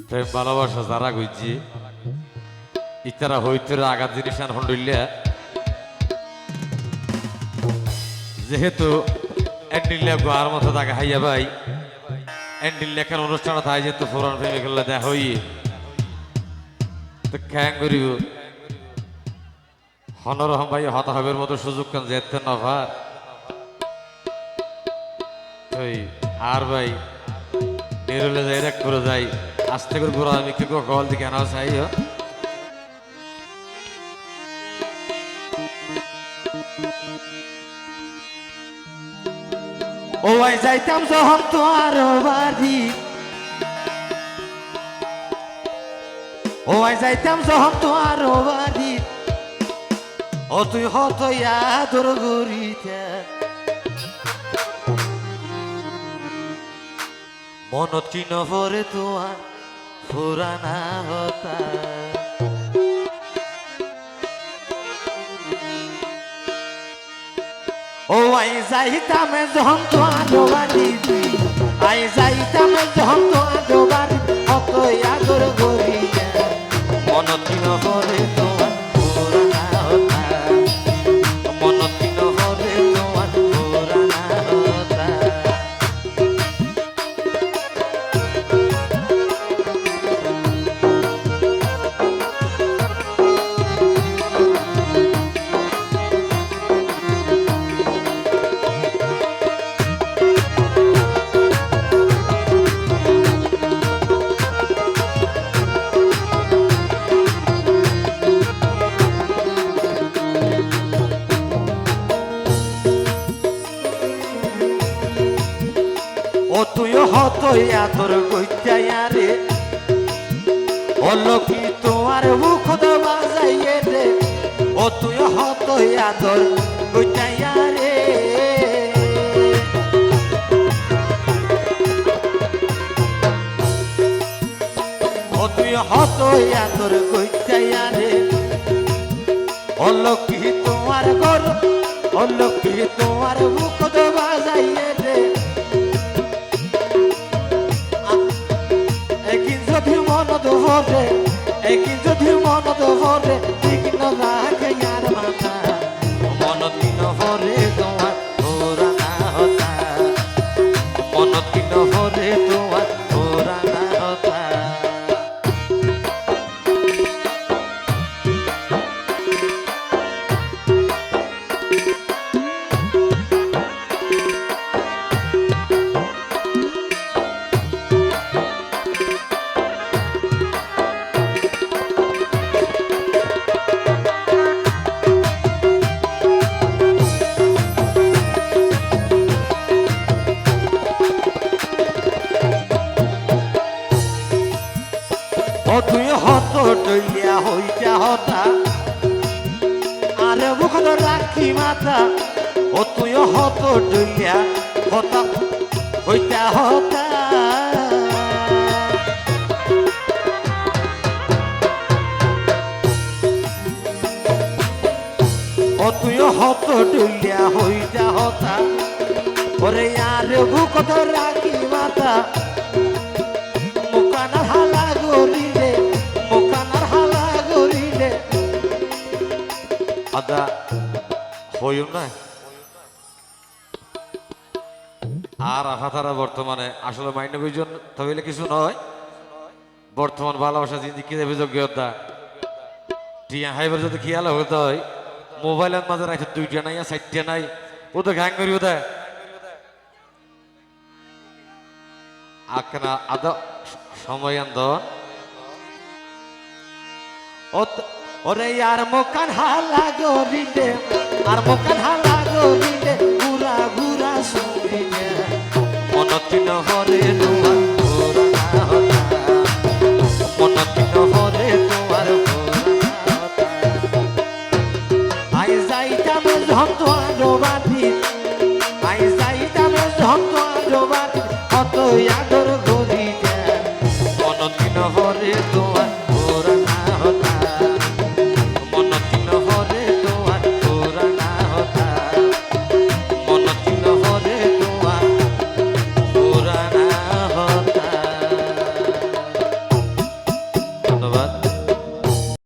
প্রেম ভালোবাসা যারা গইছি ইতারা হইতে আঘাত জিনিস আন হন্ডুল্লা যেহেতু এন্ডিল্লা গোয়ার মতো তাকে হাইয়া ভাই এন্ডিল্লা কেন অনুষ্ঠান থাকে যেহেতু ফোরান প্রেমিকল্লা দেখা হই তো খ্যাং করিব হনরহম ভাই হতাহবের মতো সুযোগ কেন যেতে না ভার ওই আর ভাই নিরলে যাই রেক করে যাই আস্তে করে ঘোরা আমি কি কল দিকে আনা চাই ও আই যাইতাম যখন তোমার বাড়ি ও আই যাইতাম যখন তোমার বাড়ি ও তুই হত আদর গরিতে মনত কি নহরে তোমার পুরানা হতা ও আই যাইতাম যখন তোমার বাড়ি আই যাইতাম যখন তোমার বাড়ি অত আদর গরিতে মনত কি নহরে তোমার পুরানা হতা মনত কি নহরে তোমার পুরানা হতা ও তুই হত আদর গইতাইয়া রে হলো কি তোমার মুখ বাজাইয়ে রে ও তুই হত আদর গইতাইয়া রে ও তুই হত আদর গইতাইয়া রে হলো কি তোমার ঘর হলো কি তোমার মুখ বাজাইয়ে রে যদি মনত ভরে একই যদি মনত ভরে ঠিক না রাখে আর মাথা মনত কি নহরে তোমার পুরানা হতা মনত কি নহরে তোমার পুরানা হতা ও তুই হত ডইয়া হইতা হতা আরে মুখ রাখি মাথা ও তুই হত ডইয়া হতা হইতা হতা ও তুই হত ডইয়া হইতা হতা ওরে আরে মুখ রাখি মাথা মুকানার হালা গরিলে মুকানার হালা গরিলে আদা হইও না আর আফাতারা বর্তমানে আসলে মাইন্ড কইজন তবে কিছু নয় বর্তমান ভালোবাসা জিন্দিগি দেবে যোগ্যতা টিয়া হাইবার যদি খেয়াল হতে হয় মোবাইলের মাঝে রাখছে 2টা নাই 4টা নাই ও তো ঘ্যাং করি ওটা আখনা আদা সময় আন্দোলন ওরে আর মোকান হালা গরিলে আর মোকান হালা গরিলে ঘুরা ঘুরা শুনিলে মনত নহরে তোমার পুরানা হতা মনত নহরে তোমার পুরানা হতা আই যাইতাম যখন তোমার বাড়ি আই যাইতাম যখন তোমার বাড়ি কত আদর গরিলে মনত নহরে তোমার পুরানা হতা মনত নহরে তোমার পুরানা হতা মনত নহরে তোমার পুরানা হতা ধন্যবাদ।